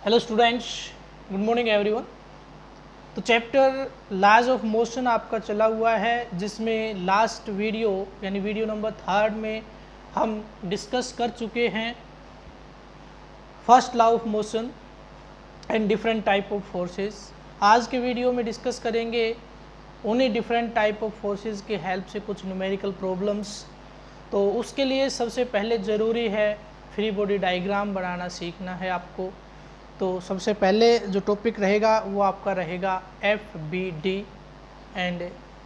Hello students, good morning everyone. तो chapter laws of motion आपका चला हुआ है, जिसमें लास्ट वीडियो यानी वीडियो नंबर 3 में हम डिस्कस कर चुके हैं first law of motion and different type of forces. आज के वीडियो में डिस्कस करेंगे उन्हीं डिफरेंट टाइप ऑफ फोर्सेस के हेल्प से कुछ न्यूमेरिकल प्रॉब्लम्स। तो उसके लिए सबसे पहले ज़रूरी है फ्री बॉडी डायग्राम बनाना सीखना है आपको। तो सबसे पहले जो टॉपिक रहेगा वो आपका रहेगा FBD and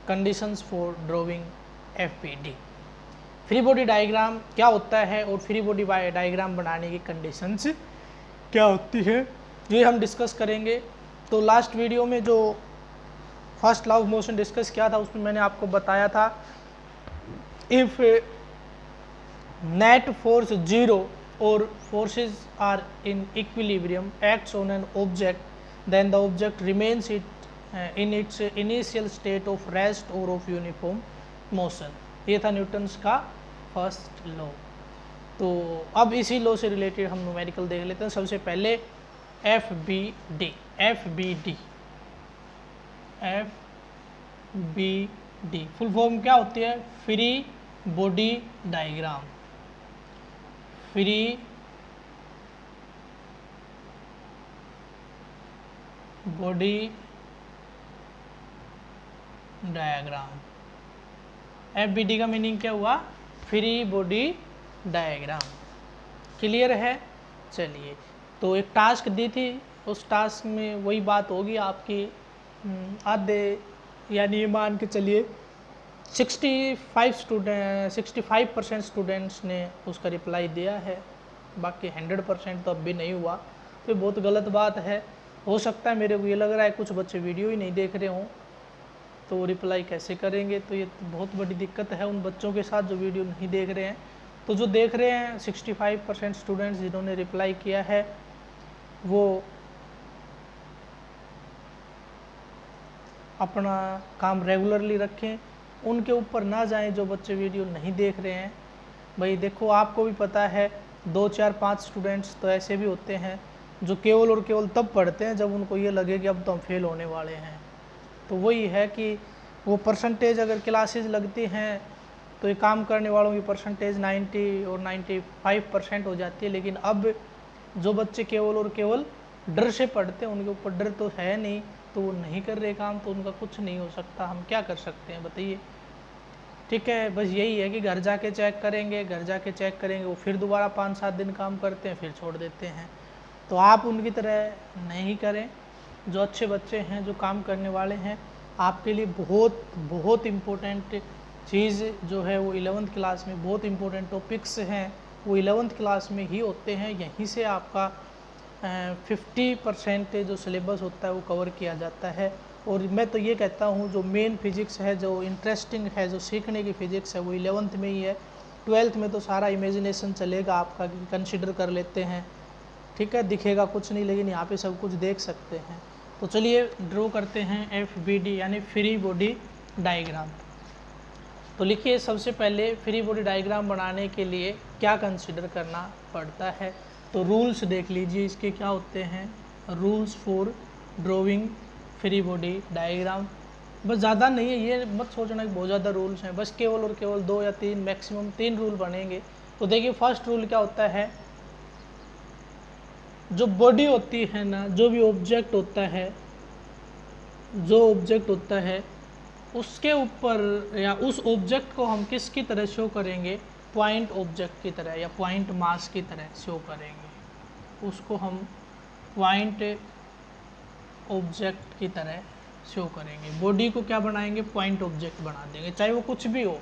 conditions for drawing FBD। Free body diagram क्या होता है और फ्री बॉडी डायग्राम बनाने की कंडीशंस क्या होती है, ये हम डिस्कस करेंगे। तो लास्ट वीडियो में जो first law of motion discuss किया था उसमें मैंने आपको बताया था, if net force zero or forces are in equilibrium acts on an object, then the object remains in its initial state of rest or of uniform motion। ये था Newton's का फर्स्ट लॉ। तो अब इसी लॉ से related हम numerical देख लेते हैं। सबसे पहले FBD फुल फॉर्म क्या होती है? Free body diagram. Free body diagram. FBD का मीनिंग क्या हुआ? Free body diagram. क्लियर है? चलिए, तो एक टास्क दी थी, उस टास्क में वही बात होगी आपकी आधे, यानी ये मान के चलिए 65% स्टूडेंट्स ने उसका रिप्लाई दिया है, बाकी 100% तो अब भी नहीं हुआ। तो बहुत गलत बात है। हो सकता है, मेरे को ये लग रहा है कुछ बच्चे वीडियो ही नहीं देख रहे हों, तो रिप्लाई कैसे करेंगे? तो ये बहुत बड़ी दिक्कत है उन बच्चों के साथ जो वीडियो नहीं देख रहे हैं। तो जो देख रहे हैं 65% स्टूडेंट्स जिन्होंने रिप्लाई किया है, वो अपना काम रेगुलरली रखें, उनके ऊपर ना जाएं जो बच्चे वीडियो नहीं देख रहे हैं। भाई देखो, आपको भी पता है 2, 4, 5 स्टूडेंट्स तो ऐसे भी होते हैं जो केवल और केवल तब पढ़ते हैं जब उनको ये लगे कि अब तो हम फेल होने वाले हैं। तो वही है कि वो परसेंटेज, अगर क्लासेस लगती हैं तो ये काम करने वालों की परसेंटेज 90 और 95% हो जाती है। लेकिन अब जो बच्चे केवल और केवल डर से पढ़ते हैं, उनके ऊपर डर तो है नहीं, तो वो नहीं कर रहे काम, तो उनका कुछ नहीं हो सकता। हम क्या कर सकते हैं बताइए? ठीक है, बस यही है कि घर जाके चेक करेंगे, वो फिर दोबारा 5-7 दिन काम करते हैं, फिर छोड़ देते हैं। तो आप उनकी तरह नहीं करें। जो अच्छे बच्चे हैं, जो काम करने वाले हैं, आपके लिए बहुत बहुत इम्पोर्टेंट चीज़ जो है वो 11th क्लास में, बहुत इम्पोर्टेंट टॉपिक्स हैं वो 11th क्लास में ही होते हैं। यहीं से आपका 50% जो सिलेबस होता है वो कवर किया जाता है। और मैं तो ये कहता हूँ, जो मेन फिजिक्स है, जो इंटरेस्टिंग है, जो सीखने की फिजिक्स है, वो 11th में ही है। 12th में तो सारा इमेजिनेशन चलेगा आपका, कंसिडर कर लेते हैं। ठीक है, दिखेगा कुछ नहीं, लेकिन यहाँ पे सब कुछ देख सकते हैं। तो चलिए ड्रॉ करते हैं FBD यानी फ्री बॉडी डायग्राम। तो लिखिए, सबसे पहले फ्री बॉडी डायग्राम बनाने के लिए क्या कंसिडर करना पड़ता है। तो रूल्स देख लीजिए इसके क्या होते हैं। Rules for drawing free body diagram. बस ज़्यादा नहीं है, ये मत सोचना कि बहुत ज़्यादा रूल्स हैं, बस केवल और केवल 2 या 3, मैक्सिमम 3 रूल बनेंगे। तो देखिए, फर्स्ट रूल क्या होता है, जो बॉडी होती है ना, जो भी ऑब्जेक्ट होता है, उसके ऊपर या उस ऑब्जेक्ट को हम किसकी तरह शो करेंगे? पॉइंट ऑब्जेक्ट की तरह या पॉइंट मास की तरह शो करेंगे। उसको हम पॉइंट ऑब्जेक्ट की तरह शो करेंगे। बॉडी को क्या बनाएंगे? पॉइंट ऑब्जेक्ट बना देंगे, चाहे वो कुछ भी हो।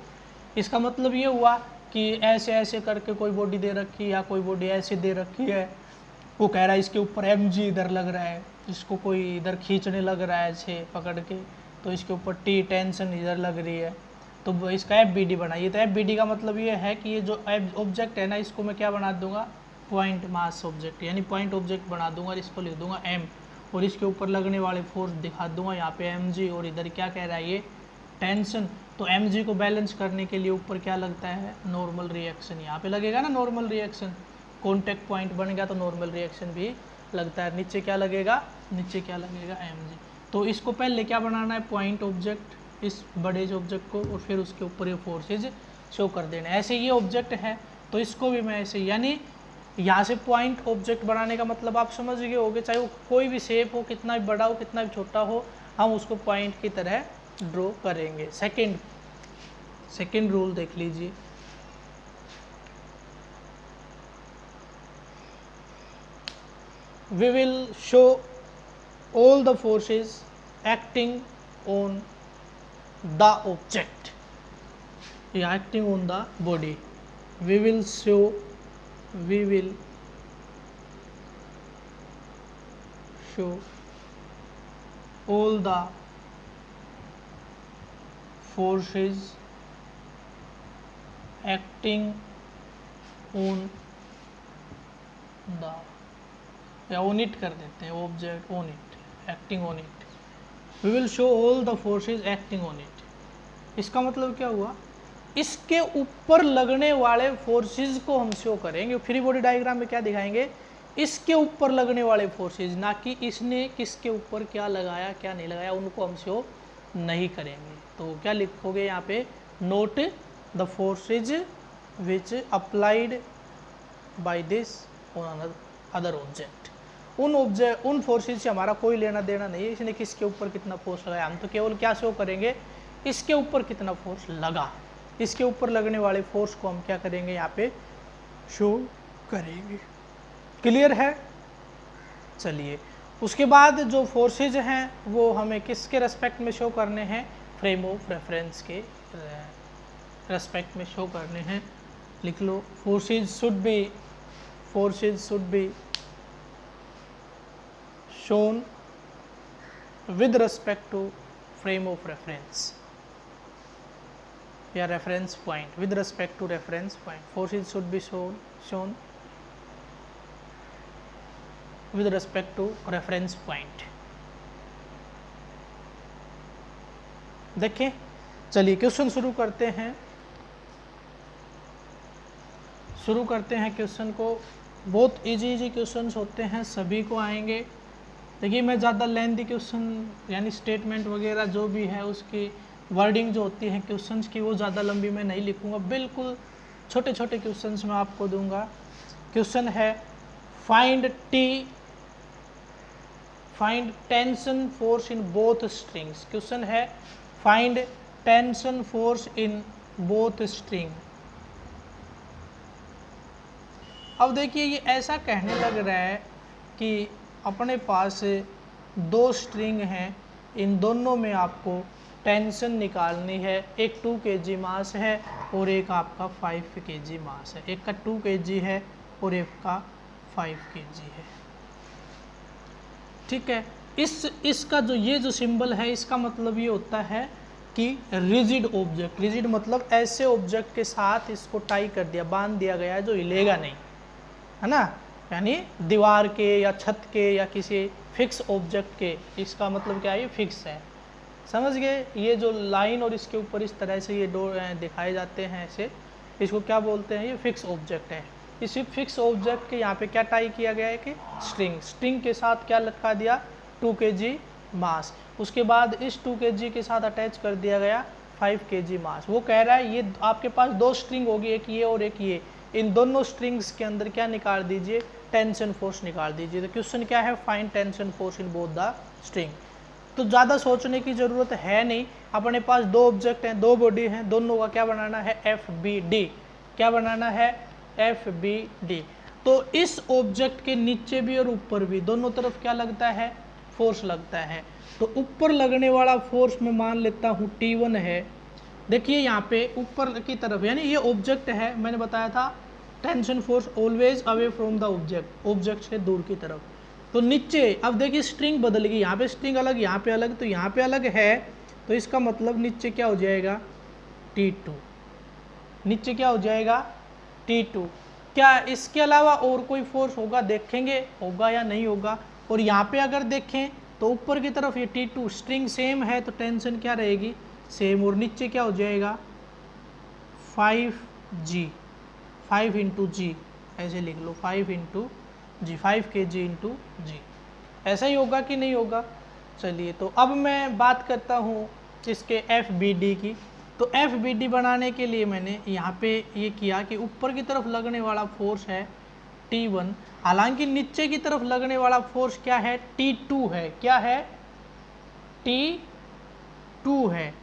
इसका मतलब ये हुआ कि ऐसे ऐसे करके कोई बॉडी दे रखी है या कोई बॉडी ऐसे दे रखी है, वो कह रहा है इसके ऊपर mg इधर लग रहा है, इसको कोई इधर खींचने लग रहा है ऐसे पकड़ के, तो इसके ऊपर T टेंशन इधर लग रही है, तो इसका FBD बनाइए। तो FBD का मतलब ये है कि ये जो ऑब्जेक्ट है ना, इसको मैं क्या बना दूंगा? पॉइंट मास ऑब्जेक्ट, यानी पॉइंट ऑब्जेक्ट बना दूंगा और इसको लिख दूंगा M, और इसके ऊपर लगने वाले फोर्स दिखा दूंगा यहाँ पे mg, और इधर क्या कह रहा है ये? टेंशन। तो mg को बैलेंस करने के लिए ऊपर क्या लगता है? Normal reaction. यहाँ पे लगेगा ना नॉर्मल रिएक्शन, कॉन्टैक्ट पॉइंट बन गया तो नॉर्मल रिएक्शन भी लगता है, नीचे क्या लगेगा, नीचे क्या लगेगा mg। तो इसको पहले क्या बनाना है, पॉइंट ऑब्जेक्ट, इस बड़े ऑब्जेक्ट को, और फिर उसके ऊपर ये फोर्सेज शो कर देना। ऐसे ये ऑब्जेक्ट है तो इसको भी मैं ऐसे, यानी यहाँ से पॉइंट ऑब्जेक्ट बनाने का मतलब आप समझ गए होगे, चाहे वो कोई भी शेप हो, कितना भी बड़ा हो कितना भी छोटा हो, हम उसको पॉइंट की तरह ड्रॉ करेंगे। सेकंड रूल देख लीजिए, we will show all the forces acting on the object, acting on the body. We will show all the forces acting on the, या on it कर देते हैं, object on it, acting on it, we will show all the forces acting on it। इसका मतलब क्या हुआ, इसके ऊपर लगने वाले फोर्सेस को हम शो करेंगे। फ्री बॉडी डायग्राम में क्या दिखाएंगे, इसके ऊपर लगने वाले फोर्सेस, ना कि इसने किसके ऊपर क्या लगाया क्या नहीं लगाया, उनको हम शो नहीं करेंगे। तो क्या लिखोगे यहाँ पे, note the forces which applied by this on other object. उन फोर्सेज से हमारा कोई लेना देना नहीं है, इसने किसके ऊपर कितना फोर्स लगाया, हम तो केवल क्या शो करेंगे, इसके ऊपर कितना फोर्स लगा, इसके ऊपर लगने वाले फोर्स को हम क्या करेंगे, यहाँ पे शो करेंगे। क्लियर है। चलिए उसके बाद जो फोर्सेज हैं वो हमें किसके रेस्पेक्ट में शो करने हैं, फ्रेम ऑफ रेफरेंस के रेस्पेक्ट में शो करने हैं। लिख लो, forces should be shown with respect to frame of reference या reference point, with respect to reference point, forces should be shown with respect to reference point। देखिए चलिए question शुरू करते हैं क्वेश्चन को। बहुत इजी क्वेश्चंस होते हैं, सभी को आएंगे। देखिए मैं ज़्यादा लेंथी क्वेश्चन यानी स्टेटमेंट वगैरह जो भी है उसकी वर्डिंग जो होती है क्वेश्चंस की, वो ज़्यादा लंबी मैं नहीं लिखूंगा, बिल्कुल छोटे छोटे क्वेश्चंस मैं आपको दूंगा। क्वेश्चन है find tension force in both strings. Question है find tension force in both string. अब देखिए ये ऐसा कहने लग रहा है कि अपने पास दो स्ट्रिंग हैं, इन दोनों में आपको टेंशन निकालनी है। एक 2 kg मास है और एक आपका 5 kg मास है। एक का 2 kg है और एक का 5 kg है। ठीक है, इसका जो सिंबल है इसका मतलब ये होता है कि रिजिड ऑब्जेक्ट। रिजिड मतलब ऐसे ऑब्जेक्ट के साथ इसको टाई कर दिया, बांध दिया गया है जो हिलेगा नहीं, है ना, यानी दीवार के या छत के या किसी फिक्स ऑब्जेक्ट के। इसका मतलब क्या है, ये फिक्स है। समझ गए। ये जो लाइन और इसके ऊपर इस तरह से ये डोर दिखाए जाते हैं ऐसे, इसको क्या बोलते हैं, ये फिक्स ऑब्जेक्ट है। इसी फिक्स ऑब्जेक्ट के यहाँ पे क्या टाई किया गया है कि स्ट्रिंग के साथ क्या लटका दिया, 2 kg मास। उसके बाद इस 2 kg के साथ अटैच कर दिया गया 5 kg मास। वो कह रहा है ये आपके पास दो स्ट्रिंग होगी, एक ये और एक ये, इन दोनों स्ट्रिंग्स के अंदर क्या निकाल दीजिए, टेंशन फोर्स निकाल दीजिए। तो क्वेश्चन क्या है, find tension force in both the string. तो ज़्यादा सोचने की ज़रूरत है नहीं, अपने पास दो ऑब्जेक्ट हैं, दो बॉडी हैं, दोनों का क्या बनाना है, FBD। क्या बनाना है, FBD। तो इस ऑब्जेक्ट के नीचे भी और ऊपर भी दोनों तरफ क्या लगता है, फोर्स लगता है। तो ऊपर लगने वाला फोर्स मैं मान लेता हूँ T1 है। देखिए यहाँ पे ऊपर की तरफ, यानी ये ऑब्जेक्ट है, मैंने बताया था tension force always away from the object से दूर की तरफ। तो नीचे अब देखिए स्ट्रिंग बदल गई, यहाँ पे स्ट्रिंग अलग, यहाँ पे अलग, तो यहाँ पे अलग है, तो इसका मतलब नीचे क्या हो जाएगा, T2। नीचे क्या हो जाएगा, T2। क्या इसके अलावा और कोई फोर्स होगा, देखेंगे होगा या नहीं होगा। और यहाँ पे अगर देखें तो ऊपर की तरफ ये T2, स्ट्रिंग सेम है तो टेंशन क्या रहेगी, सेम। और नीचे क्या हो जाएगा, 5G, 5 × G, ऐसे लिख लो 5 × जी, 5 kg इंटू जी। ऐसा ही होगा कि नहीं होगा? चलिए, तो अब मैं बात करता हूँ इसके FBD की। तो FBD बनाने के लिए मैंने यहाँ पे ये किया कि ऊपर की तरफ लगने वाला फोर्स है T1, हालांकि नीचे की तरफ लगने वाला फोर्स क्या है? T2 है। क्या है? T2 है।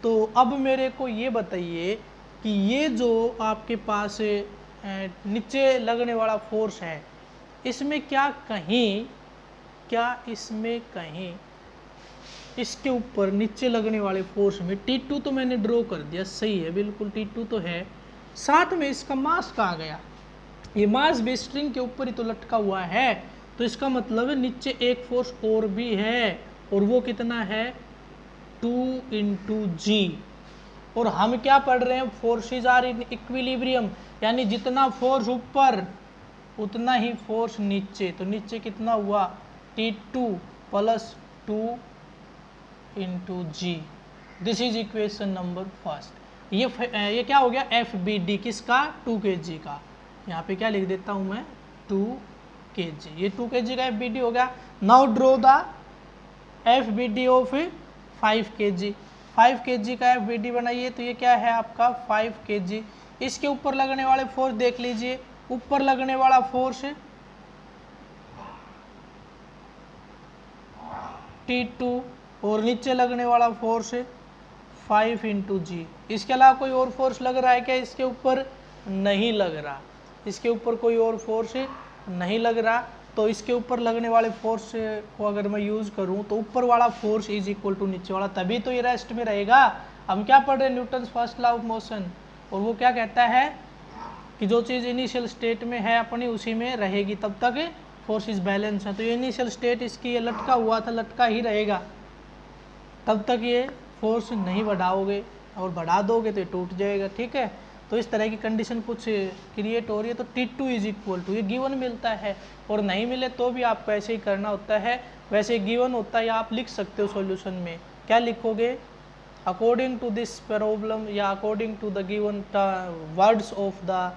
तो अब मेरे को ये बताइए कि ये जो आपके पास नीचे लगने वाला फोर्स है, इसमें इसमें कहीं इसके ऊपर नीचे लगने वाले फोर्स में T2 तो मैंने ड्रॉ कर दिया, सही है, बिल्कुल T2 तो है। साथ में इसका मास कहाँ गया? ये मास भी स्ट्रिंग के ऊपर ही तो लटका हुआ है, तो इसका मतलब है नीचे एक फोर्स और भी है, और वो कितना है? 2 इंटू जी। और हम क्या पढ़ रहे हैं? फोर्सेज आर इन इक्विलिब्रियम, यानी जितना फोर्स ऊपर उतना ही फोर्स नीचे। तो नीचे कितना हुआ? T2 plus 2 into g. This is equation number first. ये क्या हो गया? FBD किसका? 2 kg का। यहाँ पे क्या लिख देता हूँ मैं? 2 kg। ये 2 kg का FBD हो गया। Now draw the FBD of 5 kg। 5 kg का FBD बनाइए। तो ये क्या है आपका? 5 kg। इसके ऊपर लगने वाले फोर्स देख लीजिए। ऊपर लगने वाला फोर्स T2 और नीचे लगने वाला फोर्स 5 इंटू जी। इसके अलावा कोई और फोर्स लग रहा है क्या इसके ऊपर? नहीं लग रहा। इसके ऊपर कोई और फोर्स नहीं लग रहा। तो इसके ऊपर लगने वाले फोर्स को अगर मैं यूज करूं तो ऊपर वाला फोर्स इज इक्वल टू नीचे वाला, तभी तो ये रेस्ट में रहेगा। हम क्या पढ़ रहे हैं? Newton's first law of motion, और वो क्या कहता है कि जो चीज़ इनिशियल स्टेट में है अपनी उसी में रहेगी तब तक फोर्सेस बैलेंस है। तो ये इनिशियल स्टेट इसकी ये लटका हुआ था, लटका ही रहेगा तब तक ये फोर्स नहीं बढ़ाओगे, और बढ़ा दोगे तो ये टूट जाएगा। ठीक है, तो इस तरह की कंडीशन कुछ क्रिएट हो रही है। तो T2 इज इक्वल टू, ये गिवन मिलता है, और नहीं मिले तो भी आपको ऐसे ही करना होता है। वैसे गिवन होता है या आप लिख सकते हो सॉल्यूशन में। क्या लिखोगे? अकॉर्डिंग टू दिस प्रॉब्लम, या according to the given words of the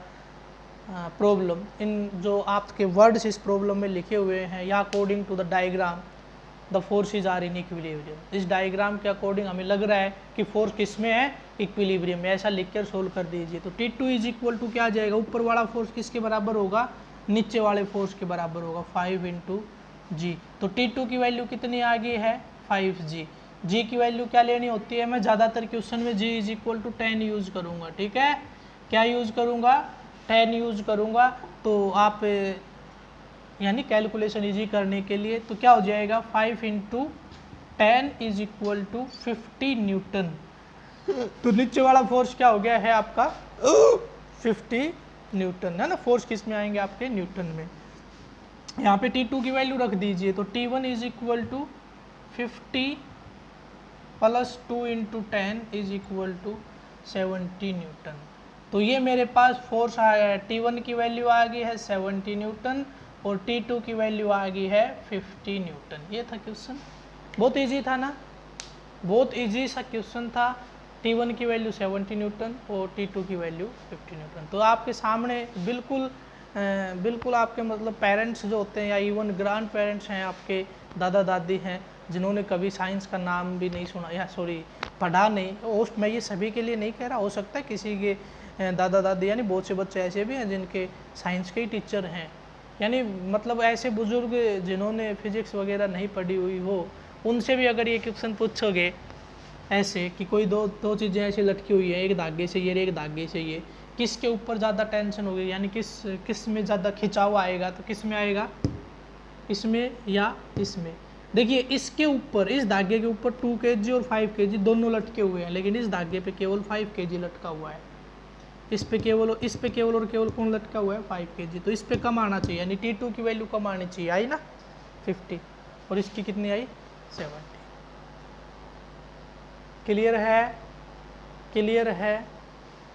problem, in जो आपके वर्ड्स इस प्रॉब्लम में लिखे हुए हैं, या according to the diagram the forces are in equilibrium. इस डायग्राम के अकॉर्डिंग हमें लग रहा है कि फोर्स किस में है? इक्विलिब्रियम में। ऐसा लिखकर सोल्व कर दीजिए। तो T2 इज इक्वल टू क्या आ जाएगा? ऊपर वाला फोर्स किसके बराबर होगा? नीचे वाले फोर्स के बराबर होगा, 5 इंटू जी। तो T2 की वैल्यू कितनी आ गई है? 5g। जी की वैल्यू क्या लेनी होती है? मैं ज़्यादातर क्वेश्चन में g is equal to 10 use करूँगा। ठीक है, क्या यूज करूँगा? 10 यूज करूँगा। तो आप यानी कैलकुलेशन इजी करने के लिए, तो क्या हो जाएगा? 5 into 10 is equal to 50 newton. तो नीचे वाला फोर्स क्या हो गया है आपका? 50 न्यूटन है ना। फोर्स किस में आएंगे? आपके न्यूटन में। यहाँ पे T2 की वैल्यू रख दीजिए। तो T1 is equal to 50 plus 2 into 10 is equal to 70 newton. तो ये मेरे पास फोर्स आया है। T1 की वैल्यू आ गई है 70 न्यूटन, और T2 की वैल्यू आ गई है 50 न्यूटन। ये था क्वेश्चन। बहुत इजी था ना? बहुत इजी सा क्वेश्चन था। T1 की वैल्यू 70 न्यूटन और T2 की वैल्यू 50 न्यूटन। तो आपके सामने बिल्कुल आपके मतलब पेरेंट्स जो होते हैं, या इवन ग्रैंड पेरेंट्स हैं, आपके दादा दादी हैं, जिन्होंने कभी साइंस का नाम भी नहीं सुना, या सॉरी पढ़ा नहीं, मैं ये सभी के लिए नहीं कह रहा, हो सकता है किसी के दादा दादी, यानी बहुत से बच्चे ऐसे भी हैं जिनके साइंस के ही टीचर हैं, यानी मतलब ऐसे बुजुर्ग जिन्होंने फिजिक्स वगैरह नहीं पढ़ी हुई हो, उनसे भी अगर ये क्वेश्चन पूछोगे ऐसे कि कोई दो चीज़ें ऐसी लटकी हुई है, एक धागे से ये, एक धागे से ये, किसके ऊपर ज़्यादा टेंशन होगी, यानी किस में ज़्यादा खिंचाव आएगा, तो किस में आएगा? इसमें या इसमें। देखिए इसके ऊपर, इस धागे के ऊपर 2 kg और 5 kg दोनों लटके हुए हैं, लेकिन इस धागे पे केवल 5 kg लटका हुआ है। इस पे केवल और केवल कौन लटका हुआ है? 5 kg। तो इस पे कम आना चाहिए, यानी T2 की वैल्यू कम आनी चाहिए, आई ना 50, और इसकी कितनी आई? 70। क्लियर है?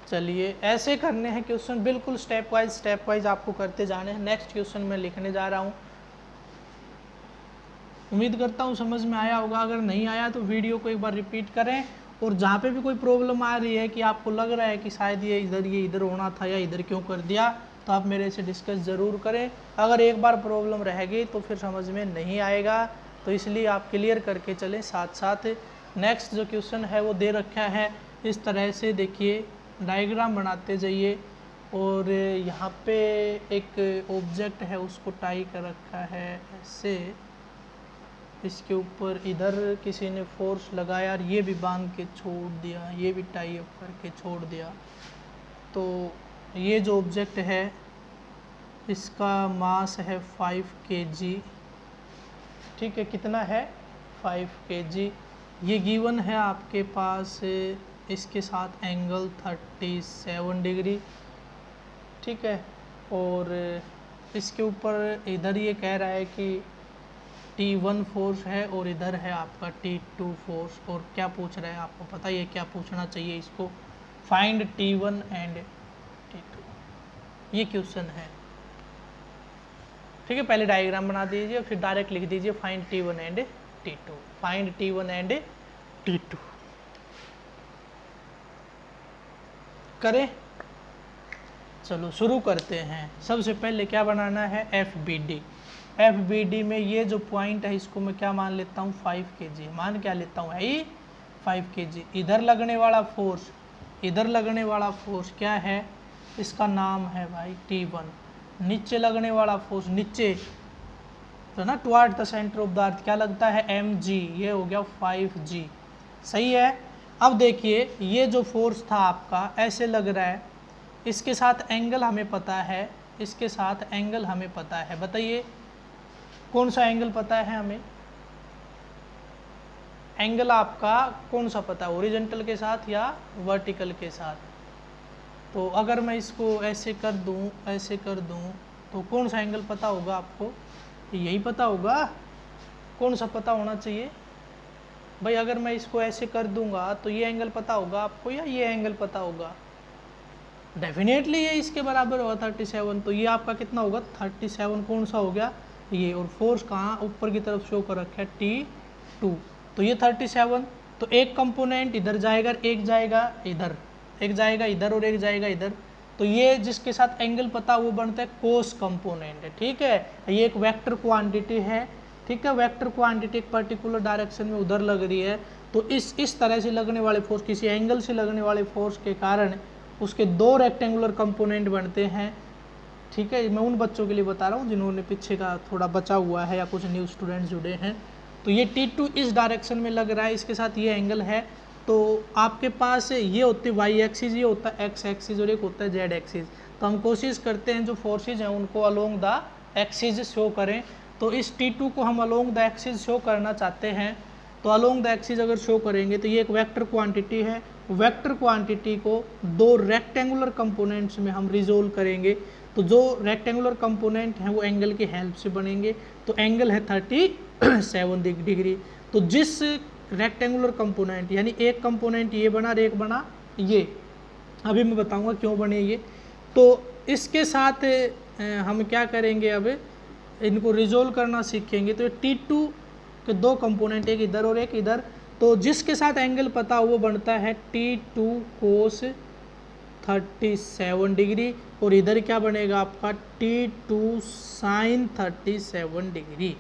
चलिए ऐसे करने हैं क्वेश्चन, बिल्कुल स्टेप वाइज आपको करते जाने हैं। नेक्स्ट क्वेश्चन मैं लिखने जा रहा हूँ। उम्मीद करता हूँ समझ में आया होगा। अगर नहीं आया तो वीडियो को एक बार रिपीट करें, और जहाँ पे भी कोई प्रॉब्लम आ रही है कि आपको लग रहा है कि शायद ये इधर होना था या इधर क्यों कर दिया, तो आप मेरे से डिस्कस ज़रूर करें। अगर एक बार प्रॉब्लम रहेगी तो फिर समझ में नहीं आएगा, तो इसलिए आप क्लियर करके चलें साथ साथ। नेक्स्ट जो क्वेश्चन है वो दे रखा है इस तरह से, देखिए डायग्राम बनाते जाइए और यहाँ पे एक ऑब्जेक्ट है उसको टाई कर रखा है ऐसे, इसके ऊपर इधर किसी ने फोर्स लगाया और ये भी बांध के छोड़ दिया, ये भी टाई अप करके छोड़ दिया। तो ये जो ऑब्जेक्ट है इसका मास है 5 kg, ठीक है, कितना है 5 kg। ये गिवन है आपके पास इसके साथ एंगल 37 डिग्री, ठीक है। और इसके ऊपर इधर ये कह रहा है कि T1 फोर्स है और इधर है आपका T2 फोर्स। और क्या पूछ रहा है आपको पता है ये क्या पूछना चाहिए इसको, फाइंड T1 एंड T2, ये क्वेश्चन है, ठीक है। पहले डायग्राम बना दीजिए फिर डायरेक्ट लिख दीजिए find T1 and T2, find T1 and T2 करें। चलो शुरू करते हैं। सबसे पहले क्या बनाना है, FBD। FBD में ये जो पॉइंट है इसको मैं क्या मान लेता हूँ 5 kg, मान क्या लेता हूँ है 5 kg। इधर लगने वाला फोर्स, इधर लगने वाला फोर्स क्या है, इसका नाम है भाई T1। नीचे लगने वाला फोर्स नीचे तो ना toward the centre of the earth क्या लगता है mg, ये हो गया 5g, सही है। अब देखिए ये जो फोर्स था आपका ऐसे लग रहा है, इसके साथ एंगल हमें पता है, इसके साथ एंगल हमें पता है, बताइए कौन सा एंगल पता है हमें, एंगल आपका कौन सा पता है, हॉरिजॉन्टल के साथ या वर्टिकल के साथ। तो अगर मैं इसको ऐसे कर दूं, ऐसे कर दूं तो कौन सा एंगल पता होगा आपको, यही पता होगा, कौन सा पता होना चाहिए भाई। अगर मैं इसको ऐसे कर दूंगा तो ये एंगल पता होगा आपको या ये एंगल पता होगा, डेफिनेटली ये इसके बराबर होगा 37। तो ये आपका कितना होगा 37, कौन सा हो गया ये, और फोर्स कहाँ ऊपर की तरफ शो कर रखा है T2, तो ये 37। तो एक कंपोनेंट इधर जाएगा, एक जाएगा इधर, एक जाएगा इधर और एक जाएगा इधर, तो ये जिसके साथ एंगल पता वो बनता है कोस कंपोनेंट है, ठीक है। ये एक वेक्टर क्वांटिटी है, ठीक है, वेक्टर क्वांटिटी एक पर्टिकुलर डायरेक्शन में उधर लग रही है। तो इस तरह से लगने वाले फोर्स, किसी एंगल से लगने वाले फोर्स के कारण उसके दो रेक्टेंगुलर कंपोनेंट बनते हैं, ठीक है। मैं उन बच्चों के लिए बता रहा हूँ जिन्होंने पीछे का थोड़ा बचा हुआ है या कुछ न्यू स्टूडेंट्स जुड़े हैं। तो ये T2 इस डायरेक्शन में लग रहा है, इसके साथ ये एंगल है। तो आपके पास ये होती है वाई एक्सिस, ये होता है एक्स एक्सिस और एक होता है जेड एक्सिस। तो हम कोशिश करते हैं जो फोर्सेज हैं उनको अलोंग द एक्सिस शो करें। तो इस T2 को हम अलोंग द एक्सिस शो करना चाहते हैं, तो अलोंग द एक्सिस अगर शो करेंगे तो ये एक वेक्टर क्वांटिटी है, वेक्टर क्वांटिटी को दो रेक्टेंगुलर कंपोनेंट्स में हम रिजोल्व करेंगे। तो जो रेक्टेंगुलर कंपोनेंट हैं वो एंगल की हेल्प से बनेंगे। तो एंगल है 37 डिग्री। तो जिस रेक्टेंगुलर कंपोनेंट, यानी एक कंपोनेंट ये बना और एक बना ये, अभी मैं बताऊंगा क्यों बने ये। तो इसके साथ हम क्या करेंगे, अब इनको रिजोल्व करना सीखेंगे। तो T2 के दो कंपोनेंट, एक इधर और एक इधर, तो जिसके साथ एंगल पता हो वो बनता है T2 कोस 37 डिग्री, और इधर क्या बनेगा आपका T2 साइन 37 डिग्री।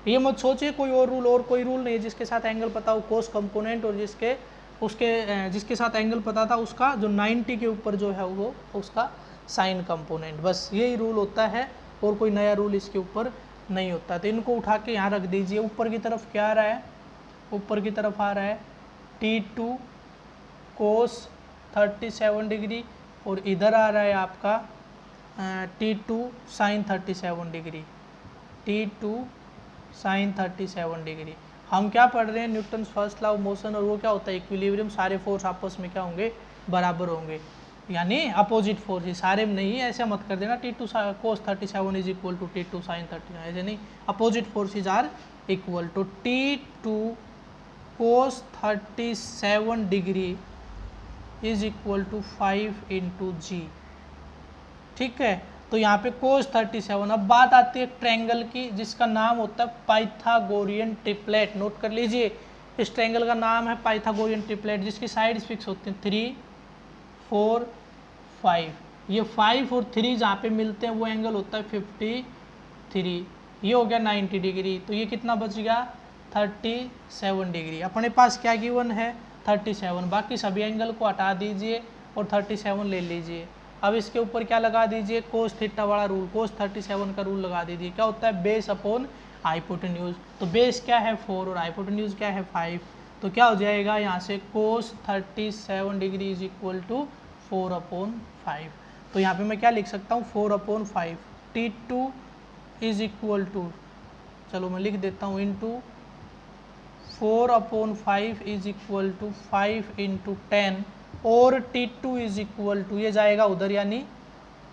ये मत सोचिए कोई और रूल, और कोई रूल नहीं है। जिसके साथ एंगल पता हो कोस कंपोनेंट, और जिसके साथ एंगल पता था उसका जो 90 के ऊपर जो है वो उसका साइन कंपोनेंट, बस यही रूल होता है, और कोई नया रूल इसके ऊपर नहीं होता। तो इनको उठा के यहाँ रख दीजिए। ऊपर की तरफ क्या आ रहा है, ऊपर की तरफ आ रहा है T2 कोस 37 डिग्री, और इधर आ रहा है आपका T2 sine 37 degree, T2 sine 37 degree. हम क्या पढ़ रहे हैं, Newton first law of motion, और वो क्या होता है इक्विलिब्रियम, सारे फोर्स आपस में क्या होंगे, बराबर होंगे, यानी अपोजिट फोर्स ही, सारे में नहीं, ऐसे मत कर देना T2 cos 37 is equal to T2 sine 37, ऐसे नहीं, opposite forces are equal to T2 cos 37 degree is equal to 5 into g, ठीक है। तो यहाँ पे कोस 37। अब बात आती है ट्रायंगल की जिसका नाम होता है पाइथागोरियन ट्रिपलेट, नोट कर लीजिए। इस ट्रायंगल का नाम है पाइथागोरियन ट्रिपलेट, जिसकी साइड्स फिक्स होती हैं 3, 4, 5, ये 5 और 3 जहाँ पे मिलते हैं वो एंगल होता है 53, ये हो गया 90 डिग्री, तो ये कितना बच गया 37 डिग्री। अपने पास क्या गिवन है 37, बाकी सभी एंगल को हटा दीजिए और 37 ले लीजिए। अब इसके ऊपर क्या लगा दीजिए कोस थीटा वाला रूल, कोस 37 का रूल लगा दीजिए। क्या होता है बेस अपॉन हाइपोटेन्यूज, तो बेस क्या है 4 और हाइपोटेन्यूज क्या है 5, तो क्या हो जाएगा यहाँ से कोस 37 डिग्री इज इक्वल टू 4/5। तो यहाँ पे मैं क्या लिख सकता हूँ 4/5, T2 इज इक्वल टू, चलो मैं लिख देता हूँ into 4/5 is equal to 5 into 10, और T2 इज इक्वल टू ये जाएगा उधर यानी,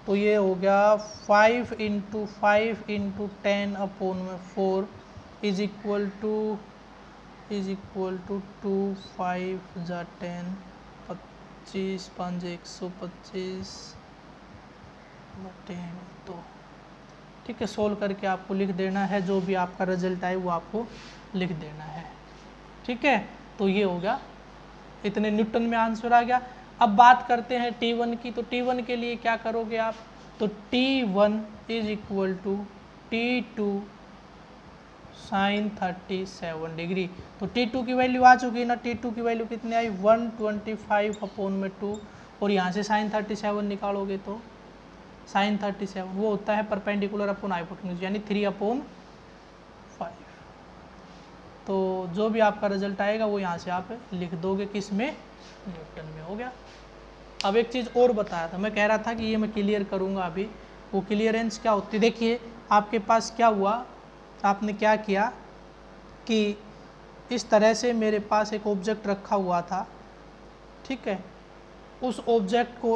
तो ये हो गया 5 into 5 into 10/4 is equal to 2 5 जा 10 25 5 125 तो ठीक है, सोल्व करके आपको लिख देना है, जो भी आपका रिजल्ट आए वो आपको लिख देना है। ठीक है, तो ये हो गया, इतने न्यूटन में आंसर आ गया। अब बात करते हैं T1 की, तो T1 के लिए क्या करोगे आप, तो T1 is equal to T2 sine 37 degree. तो T2 की वैल्यू आ चुकी ना, T2 की वैल्यू कितनी आई 125/2, और यहाँ से साइन 37 निकालोगे तो साइन 37 वो होता है परपेंडिकुलर अपॉन हाइपोटेन्यूज यानी 3/5। तो जो भी आपका रिजल्ट आएगा वो यहाँ से आप लिख दोगे किस में, न्यूटन में। हो गया। अब एक चीज़ और बताया था, मैं कह रहा था कि ये मैं क्लियर करूँगा अभी, वो क्लियरेंस क्या होती है। देखिए आपके पास क्या हुआ, आपने क्या किया कि इस तरह से मेरे पास एक ऑब्जेक्ट रखा हुआ था, ठीक है, उस ऑब्जेक्ट को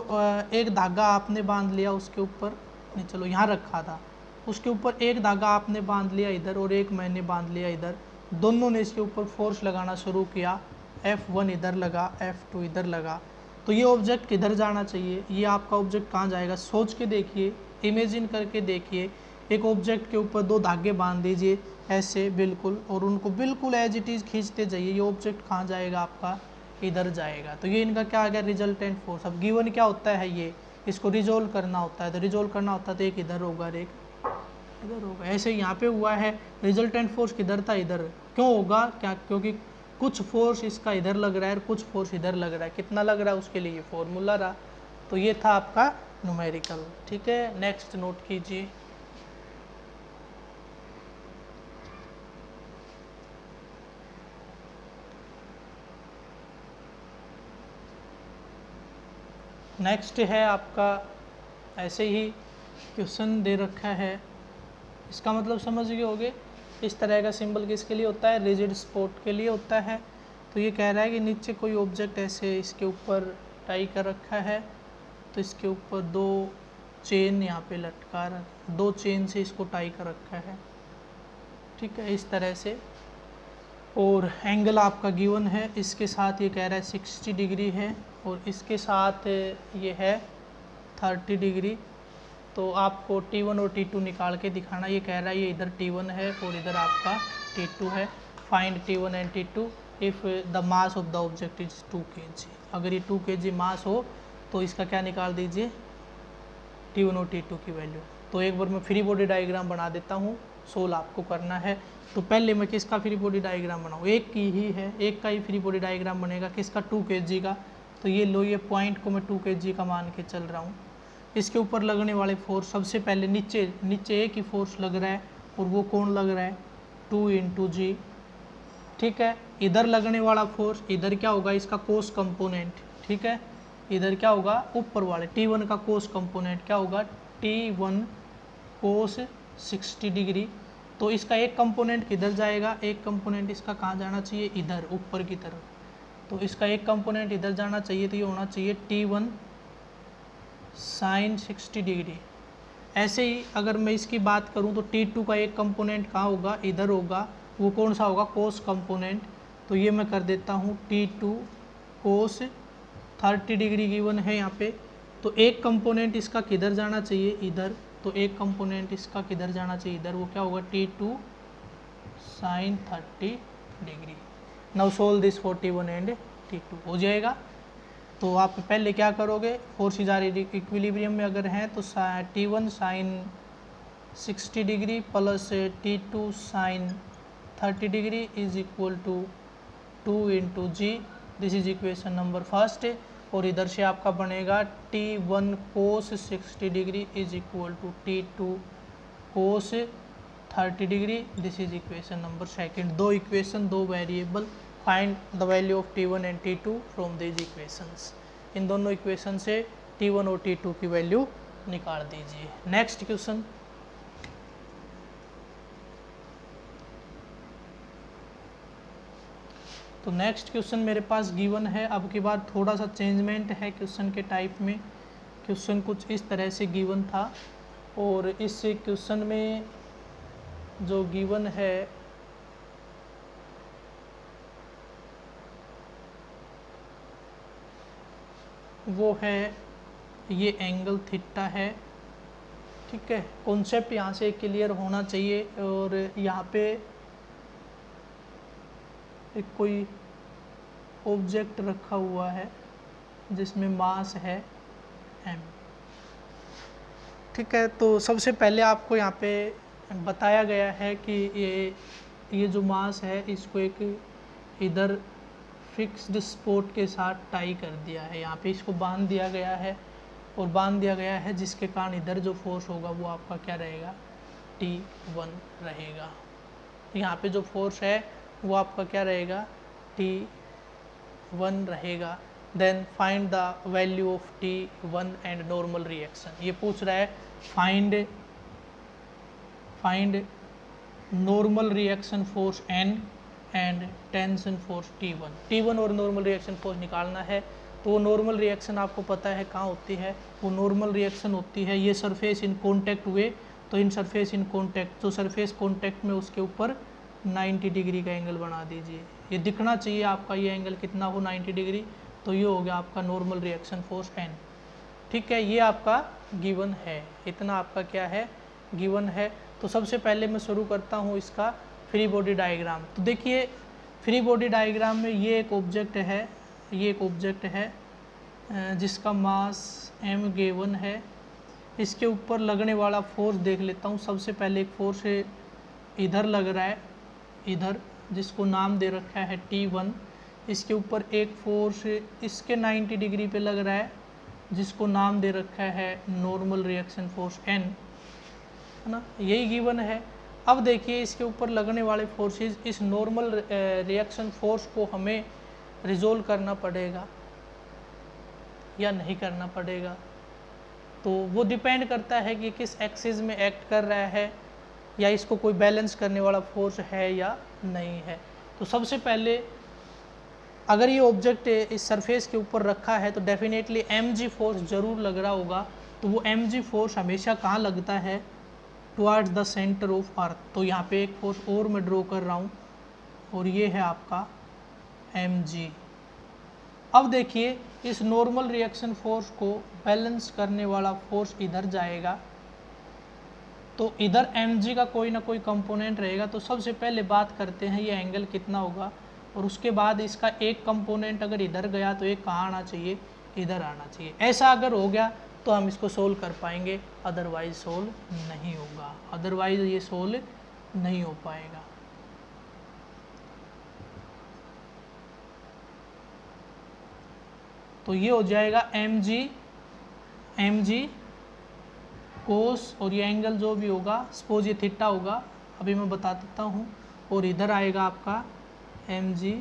एक धागा आपने बांध लिया उसके ऊपर, नहीं चलो यहाँ रखा था, उसके ऊपर एक धागा आपने बांध लिया इधर और एक मैंने बांध लिया इधर, दोनों ने इसके ऊपर फोर्स लगाना शुरू किया, F1 इधर लगा, F2 इधर लगा, तो ये ऑब्जेक्ट किधर जाना चाहिए, ये आपका ऑब्जेक्ट कहाँ जाएगा, सोच के देखिए, इमेजिन करके देखिए। एक ऑब्जेक्ट के ऊपर दो धागे बांध दीजिए ऐसे बिल्कुल, और उनको बिल्कुल एज इट इज़ खींचते जाइए, ये ऑब्जेक्ट कहाँ जाएगा आपका, इधर जाएगा। तो ये इनका क्या आ गया रिजल्टेंट फोर्स। अब गिवन क्या होता है, ये इसको रिजोल्व करना होता है, तो रिजोल्व करना होता है तो एक इधर होगा और एक इधर होगा। ऐसे यहाँ पे हुआ है, रिजल्टेंट फोर्स किधर था, इधर। क्यों होगा, क्या, क्योंकि कुछ फोर्स इसका इधर लग रहा है और कुछ फोर्स इधर लग रहा है, कितना लग रहा है उसके लिए ये फॉर्मूला रहा। तो ये था आपका न्यूमेरिकल। ठीक है, नेक्स्ट नोट कीजिए। नेक्स्ट है आपका, ऐसे ही क्वेश्चन दे रखा है, इसका मतलब समझ गए होगे। इस तरह का सिंबल किसके लिए होता है, रिजिड स्पॉट के लिए होता है। तो ये कह रहा है कि नीचे कोई ऑब्जेक्ट ऐसे इसके ऊपर टाई कर रखा है, तो इसके ऊपर दो चेन यहाँ पे लटका, दो चेन से इसको टाई कर रखा है, ठीक है, इस तरह से। और एंगल आपका गिवन है, इसके साथ ये कह रहा है 60 डिग्री है और इसके साथ ये है 30 डिग्री। तो आपको T1 और T2 निकाल के दिखाना। ये कह रहा है ये इधर T1 है और इधर आपका T2 है। Find T1 and T2 if the mass of the object is 2 kg। अगर ये 2 kg मास हो तो इसका क्या निकाल दीजिए, T1 और T2 की वैल्यू। तो एक बार मैं फ्री बॉडी डायग्राम बना देता हूँ, सोल्व आपको करना है। तो पहले मैं किसका फ्री बॉडी डायग्राम बनाऊँ, एक की ही है, एक का ही फ्री बॉडी डायग्राम बनेगा, किसका 2 kg का। तो ये लो, ये पॉइंट को मैं 2 kg का मान के चल रहा हूँ। इसके ऊपर लगने वाले फोर्स, सबसे पहले नीचे एक ही फोर्स लग रहा है और वो कौन लग रहा है, 2 × G, ठीक है। इधर लगने वाला फोर्स, इधर क्या होगा, इसका कोस कंपोनेंट, ठीक है। इधर क्या होगा, ऊपर वाले T1 का कोस कंपोनेंट क्या होगा, T1 कोस 60 डिग्री। तो इसका एक कंपोनेंट किधर जाएगा, एक कंपोनेंट इसका कहाँ जाना चाहिए, इधर ऊपर की तरफ। तो इसका एक कंपोनेंट इधर जाना चाहिए, तो ये होना चाहिए T1 साइन 60 डिग्री। ऐसे ही अगर मैं इसकी बात करूं तो T2 का एक कंपोनेंट कहाँ होगा, इधर होगा, वो कौन सा होगा, कोस कंपोनेंट। तो ये मैं कर देता हूँ T2 कोस 30 डिग्री गिवन है यहाँ पे। तो एक कंपोनेंट इसका किधर जाना चाहिए, इधर। तो एक कंपोनेंट इसका किधर जाना चाहिए, इधर। वो क्या होगा, T2 sine 30 degree. Now solve this 41 and T2 हो जाएगा। तो आप पहले क्या करोगे, फोर्सेज आर इक्विलिब्रियम में अगर हैं तो T1 sine 60 degree plus T2 sine 30 degree is equal to 2 into g, this is equation number first. और इधर से आपका बनेगा T1 cos 60 degree is equal to T2 cos 30 degree, this is equation number second. दो equation, दो variable, find the value of T1 and T2 from these equations. इन दोनों equation से T1 और T2 की वैल्यू निकाल दीजिए। नेक्स्ट क्वेश्चन, तो नेक्स्ट क्वेश्चन मेरे पास गिवन है। अब की बार थोड़ा सा चेंजमेंट है क्वेश्चन के टाइप में। क्वेश्चन कुछ इस तरह से गिवन था और इस क्वेश्चन में जो गिवन है वो है ये एंगल थीटा है, ठीक है। कॉन्सेप्ट यहाँ से क्लियर होना चाहिए। और यहाँ पे एक कोई ऑब्जेक्ट रखा हुआ है जिसमें मास है m, ठीक है। तो सबसे पहले आपको यहाँ पे बताया गया है कि ये जो मास है इसको एक इधर फिक्स्ड स्पॉट के साथ टाई कर दिया है, यहाँ पे इसको बांध दिया गया है और बांध दिया गया है, जिसके कारण इधर जो फोर्स होगा वो आपका क्या रहेगा, T1 रहेगा। यहाँ पे जो फोर्स है वो आपका क्या रहेगा, T1 रहेगा। Then find the value of T1 and normal reaction. ये पूछ रहा है find normal reaction force N and tension force T1 और नॉर्मल रिएक्शन फोर्स निकालना है। तो वो नॉर्मल रिएक्शन आपको पता है कहाँ होती है, वो नॉर्मल रिएक्शन होती है ये सरफेस इन कॉन्टैक्ट हुए तो इन सरफेस इन कॉन्टैक्ट, जो सरफेस कॉन्टैक्ट में उसके ऊपर 90 डिग्री का एंगल बना दीजिए। ये दिखना चाहिए आपका ये एंगल कितना हो, 90 डिग्री। तो ये हो गया आपका नॉर्मल रिएक्शन फोर्स N, ठीक है। ये आपका गिवन है, इतना आपका क्या है, गिवन है। तो सबसे पहले मैं शुरू करता हूँ इसका फ्री बॉडी डायग्राम। तो देखिए फ्री बॉडी डायग्राम में ये एक ऑब्जेक्ट है, ये एक ऑब्जेक्ट है जिसका मास m गिवन है। इसके ऊपर लगने वाला फोर्स देख लेता हूँ। सबसे पहले एक फोर्स इधर लग रहा है, इधर, जिसको नाम दे रखा है T1। इसके ऊपर एक फोर्स इसके 90 डिग्री पे लग रहा है जिसको नाम दे रखा है नॉर्मल रिएक्शन फोर्स N, है ना, यही गिवन है। अब देखिए इसके ऊपर लगने वाले फोर्सेस, इस नॉर्मल रिएक्शन फोर्स को हमें रिजोल्व करना पड़ेगा या नहीं करना पड़ेगा। तो वो डिपेंड करता है कि किस एक्सिस में एक्ट कर रहा है या इसको कोई बैलेंस करने वाला फोर्स है या नहीं है। तो सबसे पहले अगर ये ऑब्जेक्ट इस सरफेस के ऊपर रखा है तो डेफिनेटली mg फोर्स ज़रूर लग रहा होगा। तो वो mg फोर्स हमेशा कहाँ लगता है, towards the centre of earth. तो यहाँ पे एक फोर्स और मैं ड्रॉ कर रहा हूँ और ये है आपका mg। अब देखिए इस नॉर्मल रिएक्शन फोर्स को बैलेंस करने वाला फोर्स इधर जाएगा तो इधर mg का कोई ना कोई कंपोनेंट रहेगा। तो सबसे पहले बात करते हैं ये एंगल कितना होगा और उसके बाद इसका एक कंपोनेंट अगर इधर गया तो एक कहाँ आना चाहिए, इधर आना चाहिए। ऐसा अगर हो गया तो हम इसको सोल्व कर पाएंगे, अदरवाइज सोल्व नहीं होगा, अदरवाइज ये सोल्व नहीं हो पाएगा। तो ये हो जाएगा mg कोस और ये एंगल जो भी होगा, सपोज ये थीटा होगा, अभी मैं बता देता हूँ, और इधर आएगा आपका mg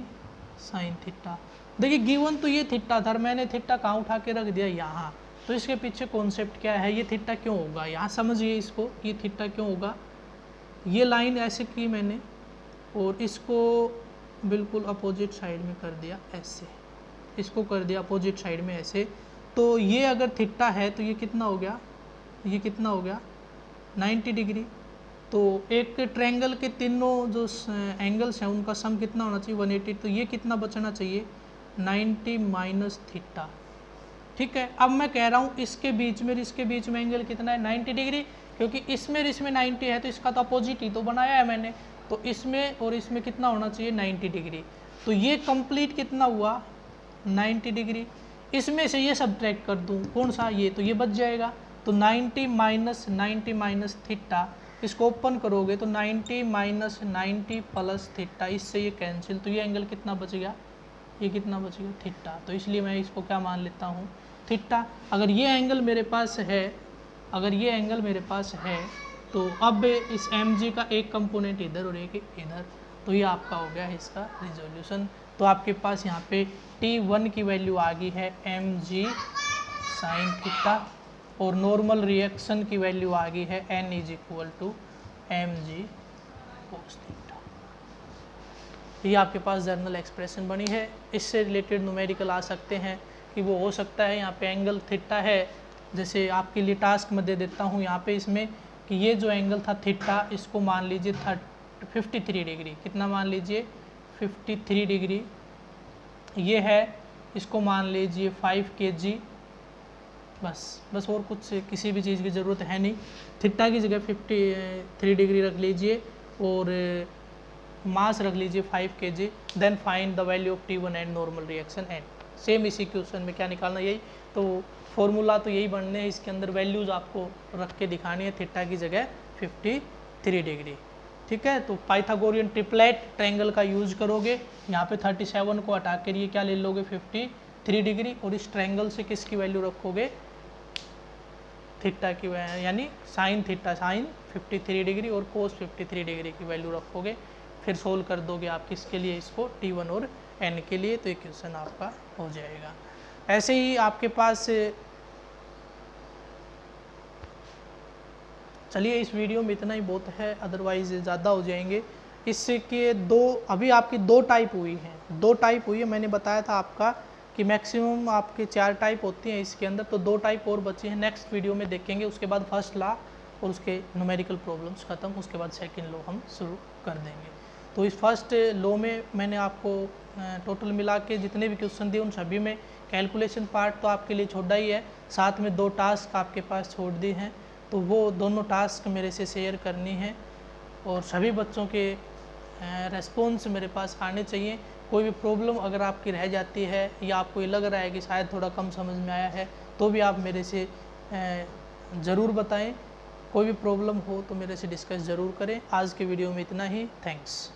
साइन थीटा। देखिए गिवन तो ये थीटा था, मैंने थीटा कहाँ उठा के रख दिया, यहाँ। तो इसके पीछे कॉन्सेप्ट क्या है, ये थीटा क्यों होगा, यहाँ समझिए इसको, ये थीटा क्यों होगा। ये लाइन ऐसे की मैंने और इसको बिल्कुल अपोजिट साइड में कर दिया ऐसे, इसको कर दिया अपोजिट साइड में ऐसे। तो ये अगर थीटा है तो ये कितना हो गया, ये कितना हो गया 90 डिग्री। तो एक ट्रायंगल के तीनों जो एंगल्स हैं उनका सम कितना होना चाहिए 180। तो ये कितना बचना चाहिए 90 माइनस थीटा, ठीक है। अब मैं कह रहा हूँ इसके बीच में इसके बीच में एंगल कितना है 90 डिग्री, क्योंकि इसमें 90 है तो इसका तो अपोजिट ही तो बनाया है मैंने। तो इसमें और इसमें कितना होना चाहिए 90 डिग्री। तो ये कंप्लीट कितना हुआ 90 डिग्री। इसमें से ये सब्ट्रैक्ट कर दूँ, कौन सा, ये, तो ये बच जाएगा। तो 90 माइनस थीटा, इसको ओपन करोगे तो 90 माइनस 90 प्लस थीटा, इससे ये कैंसिल, तो ये एंगल कितना बच गया, ये कितना बच गया, थीटा। तो इसलिए मैं इसको क्या मान लेता हूँ, थीटा। अगर ये एंगल मेरे पास है, अगर ये एंगल मेरे पास है, तो अब इस mg का एक कंपोनेंट इधर और एक इधर, तो ये आपका हो गया इसका रिजोल्यूशन। तो आपके पास यहाँ पे T1 की वैल्यू आ गई है mg साइन थीटा, और नॉर्मल रिएक्शन की वैल्यू आ गई है n is equal to mg cos theta. ये आपके पास जर्नल एक्सप्रेशन बनी है। इससे रिलेटेड न्यूमेरिकल आ सकते हैं कि वो हो सकता है यहाँ पे एंगल थीटा है, जैसे आपके लिए टास्क में दे देता हूँ यहाँ पे इसमें कि ये जो एंगल था थीटा, इसको मान लीजिए 53 डिग्री, कितना मान लीजिए 53 डिग्री ये है, इसको मान लीजिए 5 kg, बस और कुछ किसी भी चीज़ की ज़रूरत है नहीं। थीटा की जगह 53 डिग्री रख लीजिए और मास रख लीजिए 5 kg। Then find the value of T1 and normal reaction and. Same इसी क्वेश्चन में क्या निकालना, यही तो फॉर्मूला तो यही बनने हैं, इसके अंदर वैल्यूज़ आपको रख के दिखानी है, थीटा की जगह 53 डिग्री। ठीक है, तो पाइथागोरियन ट्रिपलेट ट्रायंगल का यूज करोगे, यहाँ पे 37 को हटा कर ये क्या ले लोगे 53 डिग्री, और इस ट्रायंगल से किसकी वैल्यू रखोगे, थीटा की, यानी साइन थीटा, साइन 53 डिग्री और कोस 53 डिग्री की वैल्यू रखोगे, फिर सोल्व कर दोगे आप किसके लिए, इसको T1 और n के लिए, तो ये क्वेश्चन आपका हो जाएगा। ऐसे ही आपके पास, चलिए इस वीडियो में इतना ही बहुत है, अदरवाइज ज़्यादा हो जाएंगे। इसके दो, अभी आपकी 2 टाइप हुई हैं, 2 टाइप हुई है, मैंने बताया था आपका कि मैक्सिमम आपके 4 टाइप होती हैं इसके अंदर, तो 2 टाइप और बची हैं, नेक्स्ट वीडियो में देखेंगे। उसके बाद फर्स्ट लॉ और उसके न्यूमेरिकल प्रॉब्लम्स ख़त्म, उसके बाद सेकंड लॉ हम शुरू कर देंगे। तो इस फर्स्ट लॉ में मैंने आपको टोटल मिला के जितने भी क्वेश्चन दिए उन सभी में कैलकुलेशन पार्ट तो आपके लिए छोड़ा ही है, साथ में 2 टास्क आपके पास छोड़ दिए हैं, तो वो दोनों टास्क मेरे से शेयर करनी है, और सभी बच्चों के रेस्पॉन्स मेरे पास आने चाहिए। कोई भी प्रॉब्लम अगर आपकी रह जाती है या आपको ये लग रहा है कि शायद थोड़ा कम समझ में आया है, तो भी आप मेरे से ज़रूर बताएं। कोई भी प्रॉब्लम हो तो मेरे से डिस्कस ज़रूर करें। आज के वीडियो में इतना ही, थैंक्स।